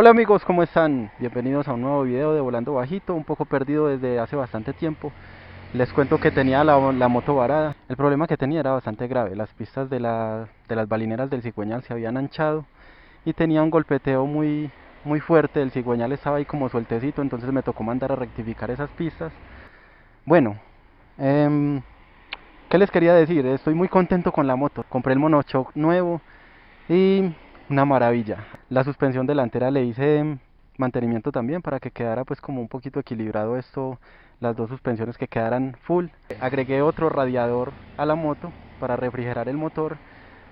Hola amigos, ¿cómo están? Bienvenidos a un nuevo video de Volando Bajito, un poco perdido desde hace bastante tiempo. Les cuento que tenía la moto varada. El problema que tenía era bastante grave. Las pistas de las balineras del cigüeñal se habían anchado y tenía un golpeteo muy fuerte. El cigüeñal estaba ahí como sueltecito, entonces me tocó mandar a rectificar esas pistas. Bueno, em, ¿qué les quería decir? Estoy muy contento con la moto. Compré el monochoc nuevo y una maravilla. La suspensión delantera le hice mantenimiento también para que quedara pues como un poquito equilibrado esto, las dos suspensiones que quedaran full. Agregué otro radiador a la moto para refrigerar el motor.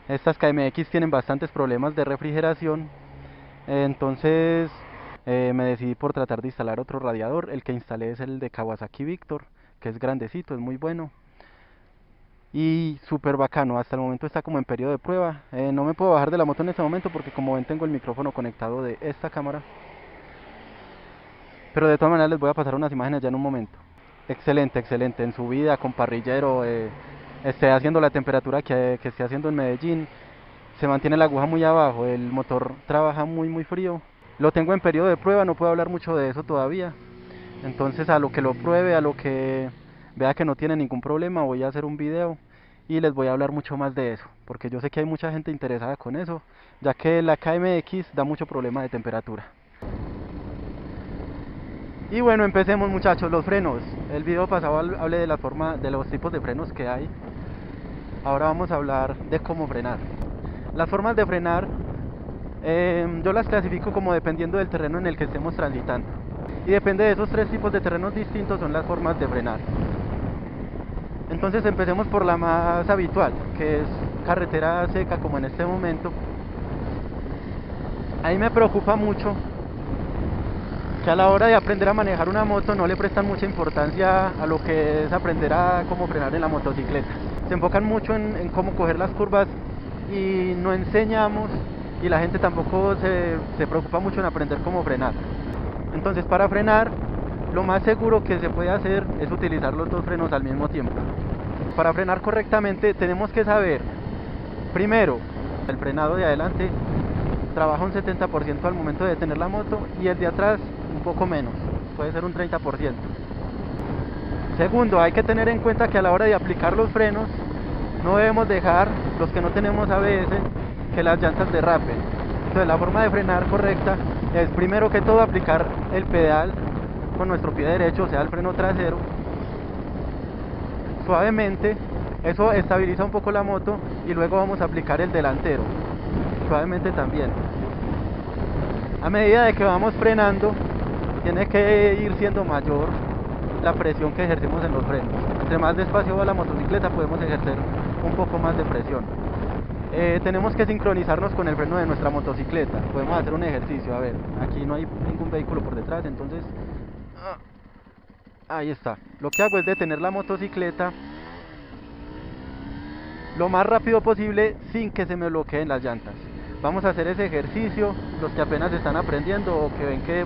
Estas KMX tienen bastantes problemas de refrigeración, entonces me decidí por tratar de instalar otro radiador. El que instalé es el de Kawasaki Victor, que es grandecito, es muy bueno y súper bacano. Hasta el momento está como en periodo de prueba. No me puedo bajar de la moto en este momento porque como ven tengo el micrófono conectado de esta cámara, pero de todas maneras les voy a pasar unas imágenes ya en un momento. Excelente, excelente, en subida con parrillero, esté haciendo la temperatura que esté haciendo en Medellín, se mantiene la aguja muy abajo, el motor trabaja muy frío. Lo tengo en periodo de prueba, no puedo hablar mucho de eso todavía, entonces a lo que lo pruebe, a lo que vea que no tiene ningún problema, voy a hacer un video y les voy a hablar mucho más de eso, porque yo sé que hay mucha gente interesada con eso, ya que la KMX da mucho problema de temperatura. Y bueno, empecemos muchachos, los frenos. El video pasado hablé de la forma, de los tipos de frenos que hay. Ahora vamos a hablar de cómo frenar. Las formas de frenar, yo las clasifico como dependiendo del terreno en el que estemos transitando. Y depende de esos tres tipos de terrenos distintos son las formas de frenar. Entonces empecemos por la más habitual, que es carretera seca como en este momento. Ahí me preocupa mucho que a la hora de aprender a manejar una moto no le prestan mucha importancia a lo que es aprender a cómo frenar en la motocicleta. Se enfocan mucho en cómo coger las curvas y no enseñamos, y la gente tampoco se preocupa mucho en aprender cómo frenar. Entonces para frenar, lo más seguro que se puede hacer es utilizar los dos frenos al mismo tiempo. Para frenar correctamente tenemos que saber, primero, el frenado de adelante trabaja un 70% al momento de detener la moto y el de atrás un poco menos, puede ser un 30%. Segundo, hay que tener en cuenta que a la hora de aplicar los frenos no debemos dejar, los que no tenemos ABS, que las llantas derrapen. Entonces la forma de frenar correcta es primero que todo aplicar el pedal con nuestro pie derecho, o sea el freno trasero, suavemente. Eso estabiliza un poco la moto y luego vamos a aplicar el delantero, suavemente también. A medida de que vamos frenando, tiene que ir siendo mayor la presión que ejercemos en los frenos. Entre más despacio va la motocicleta, podemos ejercer un poco más de presión. Tenemos que sincronizarnos con el freno de nuestra motocicleta. Podemos hacer un ejercicio. A ver, aquí no hay ningún vehículo por detrás, entonces ahí está. Lo que hago es detener la motocicleta lo más rápido posible sin que se me bloqueen las llantas. Vamos a hacer ese ejercicio, los que apenas están aprendiendo o que ven que...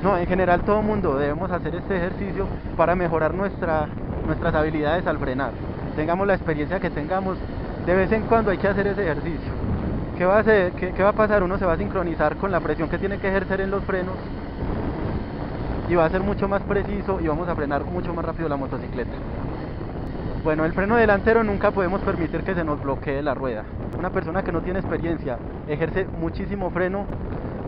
No, en general todo el mundo debemos hacer este ejercicio para mejorar nuestras habilidades al frenar. Tengamos la experiencia que tengamos, de vez en cuando hay que hacer ese ejercicio. ¿Qué va a hacer? ¿Qué va a pasar? Uno se va a sincronizar con la presión que tiene que ejercer en los frenos y va a ser mucho más preciso y vamos a frenar mucho más rápido la motocicleta. Bueno, el freno delantero nunca podemos permitir que se nos bloquee la rueda. Una persona que no tiene experiencia ejerce muchísimo freno,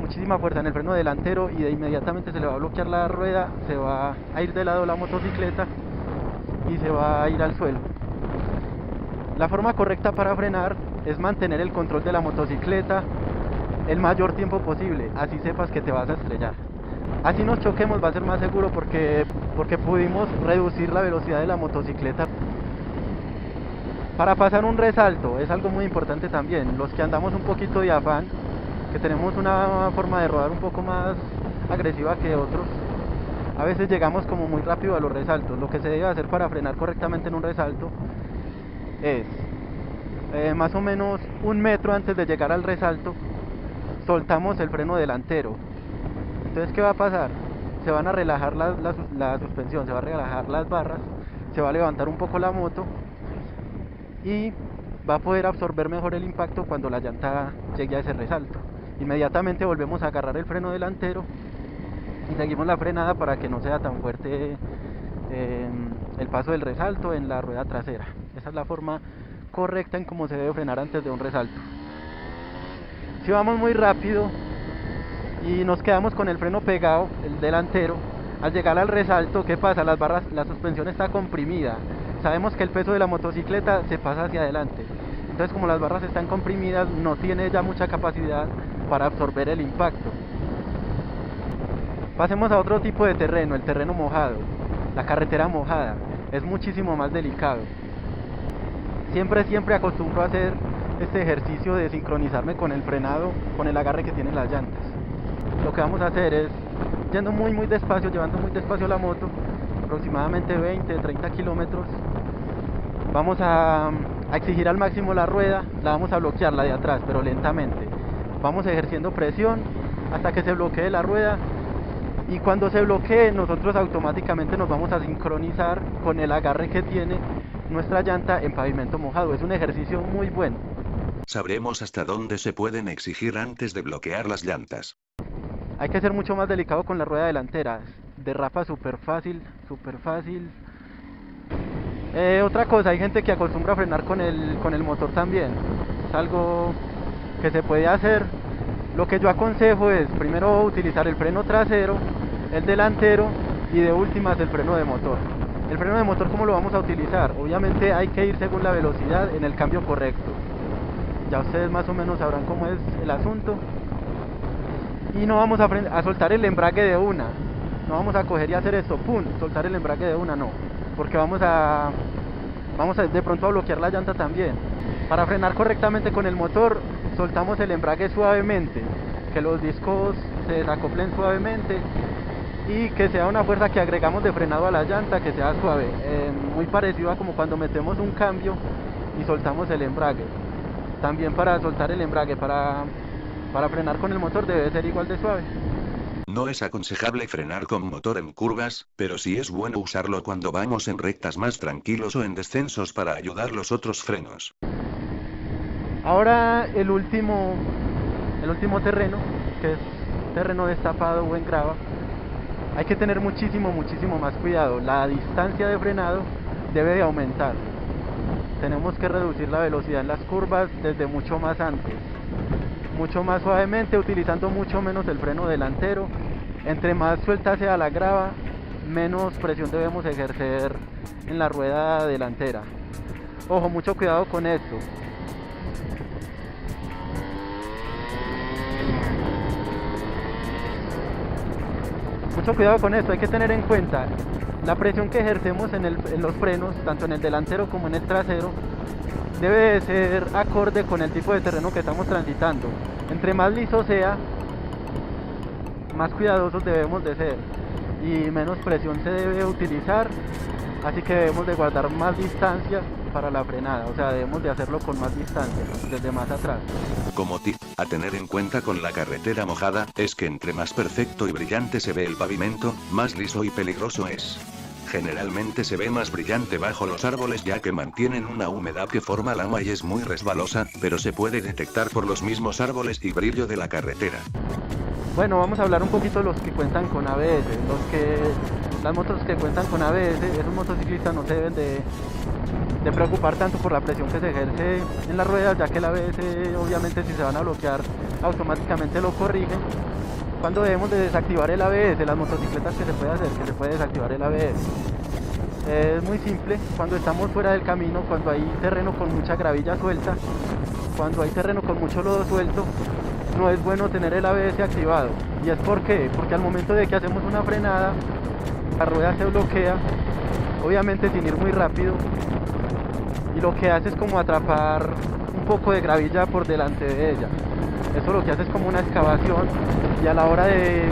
muchísima fuerza en el freno delantero y de inmediatamente se le va a bloquear la rueda, se va a ir de lado la motocicleta y se va a ir al suelo. La forma correcta para frenar es mantener el control de la motocicleta el mayor tiempo posible, así sepas que te vas a estrellar. Así nos choquemos va a ser más seguro porque pudimos reducir la velocidad de la motocicleta. Para pasar un resalto es algo muy importante también. Los que andamos un poquito de afán, que tenemos una forma de rodar un poco más agresiva que otros, a veces llegamos como muy rápido a los resaltos. Lo que se debe hacer para frenar correctamente en un resalto es más o menos 1 metro antes de llegar al resalto soltamos el freno delantero. Entonces ¿qué va a pasar? Se van a relajar la suspensión, se va a relajar las barras, se va a levantar un poco la moto y va a poder absorber mejor el impacto cuando la llanta llegue a ese resalto. Inmediatamente volvemos a agarrar el freno delantero y seguimos la frenada para que no sea tan fuerte el paso del resalto en la rueda trasera. Esa es la forma correcta en cómo se debe frenar antes de un resalto. Si vamos muy rápido y nos quedamos con el freno pegado, el delantero, al llegar al resalto, ¿qué pasa? La suspensión está comprimida. Sabemos que el peso de la motocicleta se pasa hacia adelante. Entonces, como las barras están comprimidas, no tiene ya mucha capacidad para absorber el impacto. Pasemos a otro tipo de terreno, el terreno mojado. La carretera mojada es muchísimo más delicado. Siempre acostumbro a hacer este ejercicio de sincronizarme con el frenado, con el agarre que tienen las llantas. Lo que vamos a hacer es, yendo muy despacio, llevando muy despacio la moto, aproximadamente 20-30 kilómetros, vamos a exigir al máximo la rueda, la vamos a bloquear, la de atrás, pero lentamente. Vamos ejerciendo presión hasta que se bloquee la rueda, y cuando se bloquee nosotros automáticamente nos vamos a sincronizar con el agarre que tiene nuestra llanta en pavimento mojado. Es un ejercicio muy bueno. Sabremos hasta dónde se pueden exigir antes de bloquear las llantas. Hay que ser mucho más delicado con la rueda delantera. Derrapa súper fácil. Otra cosa, hay gente que acostumbra a frenar con el motor también. Es algo que se puede hacer. Lo que yo aconsejo es primero utilizar el freno trasero, el delantero y de últimas el freno de motor. El freno de motor, ¿cómo lo vamos a utilizar? Obviamente hay que ir según la velocidad en el cambio correcto. Ya ustedes más o menos sabrán cómo es el asunto. Y no vamos a soltar el embrague de una. No vamos a coger y hacer esto, pum, soltar el embrague de una, no. Porque vamos a de pronto a bloquear la llanta también. Para frenar correctamente con el motor, soltamos el embrague suavemente, que los discos se desacoplen suavemente y que sea una fuerza que agregamos de frenado a la llanta, que sea suave, muy parecido a como cuando metemos un cambio y soltamos el embrague. También para soltar el embrague, para frenar con el motor debe ser igual de suave. No es aconsejable frenar con motor en curvas, pero sí es bueno usarlo cuando vamos en rectas más tranquilos o en descensos para ayudar los otros frenos. Ahora el último terreno, que es terreno destapado o en grava, hay que tener muchísimo más cuidado. La distancia de frenado debe de aumentar. Tenemos que reducir la velocidad en las curvas desde mucho más antes. Mucho más suavemente, utilizando mucho menos el freno delantero. Entre más suelta sea la grava, menos presión debemos ejercer en la rueda delantera. Ojo, mucho cuidado con esto. Mucho cuidado con esto, hay que tener en cuenta la presión que ejercemos en los frenos, tanto en el delantero como en el trasero, debe de ser acorde con el tipo de terreno que estamos transitando. Entre más liso sea, más cuidadosos debemos de ser y menos presión se debe utilizar, así que debemos de guardar más distancia para la frenada, o sea, debemos de hacerlo con más distancia, desde más atrás. Como tip a tener en cuenta con la carretera mojada, es que entre más perfecto y brillante se ve el pavimento, más liso y peligroso es. Generalmente se ve más brillante bajo los árboles ya que mantienen una humedad que forma lama y es muy resbalosa, pero se puede detectar por los mismos árboles y brillo de la carretera. Bueno, vamos a hablar un poquito de los que cuentan con ABS. Las motos que cuentan con ABS, esos motociclistas no se deben de preocupar tanto por la presión que se ejerce en las ruedas, ya que el ABS, obviamente, si se van a bloquear, automáticamente lo corrigen. Cuando debemos de desactivar el ABS, las motocicletas, que se puede hacer, que se puede desactivar el ABS. Es muy simple, cuando estamos fuera del camino, cuando hay terreno con mucha gravilla suelta, cuando hay terreno con mucho lodo suelto, no es bueno tener el ABS activado. ¿Y es por qué? Porque al momento de que hacemos una frenada, la rueda se bloquea, obviamente sin ir muy rápido, y lo que hace es como atrapar un poco de gravilla por delante de ella. Eso lo que hace es como una excavación, y a la hora del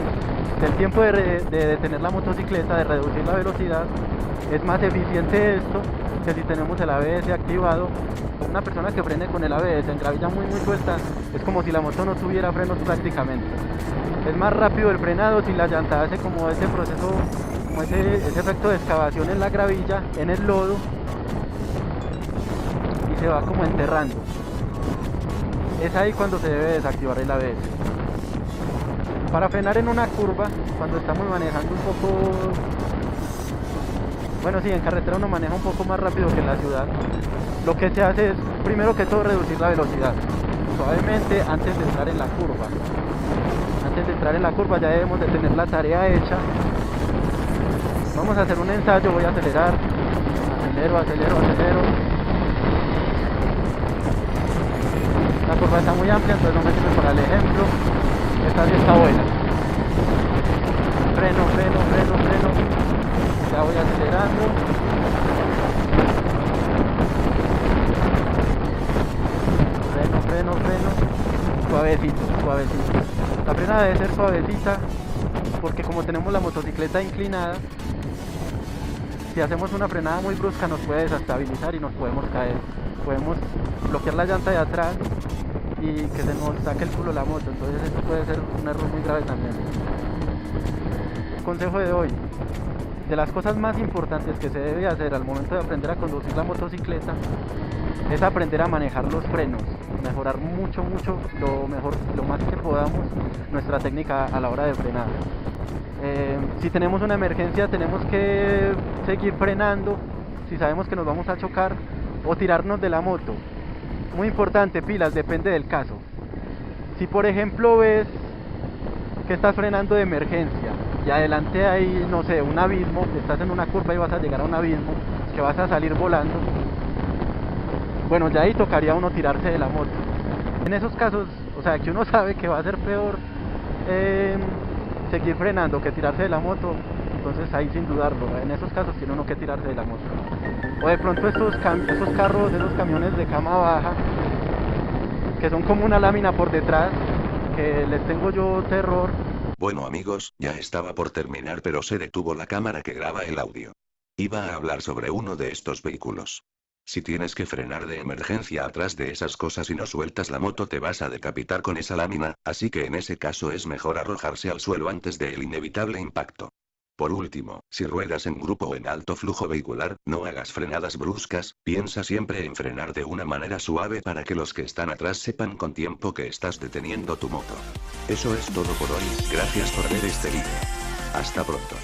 tiempo de detener la motocicleta, de reducir la velocidad, es más eficiente esto que si tenemos el ABS activado. Una persona que frene con el ABS en gravilla muy suelta, es como si la moto no tuviera frenos prácticamente. Es más rápido el frenado si la llanta hace como ese proceso, como ese efecto de excavación en la gravilla, en el lodo, y se va como enterrando. Es ahí cuando se debe desactivar el ABS. Para frenar en una curva, cuando estamos manejando un poco... Bueno, sí, en carretera uno maneja un poco más rápido que en la ciudad. Lo que se hace es, primero que todo, reducir la velocidad. Suavemente antes de entrar en la curva. Antes de entrar en la curva ya debemos de tener la tarea hecha. Vamos a hacer un ensayo, voy a acelerar. Acelero, acelero, acelero. La curva está muy amplia, entonces no me sirve para el ejemplo. Esta sí está buena. Freno, freno, freno, freno. Ya voy acelerando. Freno, freno, freno. Suavecito, suavecito. La frenada debe ser suavecita porque como tenemos la motocicleta inclinada, si hacemos una frenada muy brusca nos puede desestabilizar y nos podemos caer. Podemos bloquear la llanta de atrás y que se nos saque el culo la moto, entonces esto puede ser un error muy grave también. Consejo de hoy: de las cosas más importantes que se debe hacer al momento de aprender a conducir la motocicleta es aprender a manejar los frenos, mejorar mucho, lo más que podamos nuestra técnica a la hora de frenar. Si tenemos una emergencia tenemos que seguir frenando, si sabemos que nos vamos a chocar, o tirarnos de la moto. Muy importante, pilas, depende del caso. Si por ejemplo ves que estás frenando de emergencia y adelante hay, no sé, un abismo, estás en una curva y vas a llegar a un abismo, que vas a salir volando, bueno, ya ahí tocaría a uno tirarse de la moto. En esos casos, o sea, que uno sabe que va a ser peor seguir frenando que tirarse de la moto, entonces ahí sin dudarlo, en esos casos tiene uno que tirarse de la moto. O de pronto esos carros, esos camiones de cama baja, que son como una lámina por detrás, que les tengo yo terror. Bueno amigos, ya estaba por terminar pero se detuvo la cámara que graba el audio. Iba a hablar sobre uno de estos vehículos. Si tienes que frenar de emergencia atrás de esas cosas y no sueltas la moto te vas a decapitar con esa lámina, así que en ese caso es mejor arrojarse al suelo antes del inevitable impacto. Por último, si ruedas en grupo o en alto flujo vehicular, no hagas frenadas bruscas, piensa siempre en frenar de una manera suave para que los que están atrás sepan con tiempo que estás deteniendo tu moto. Eso es todo por hoy, gracias por ver este vídeo. Hasta pronto.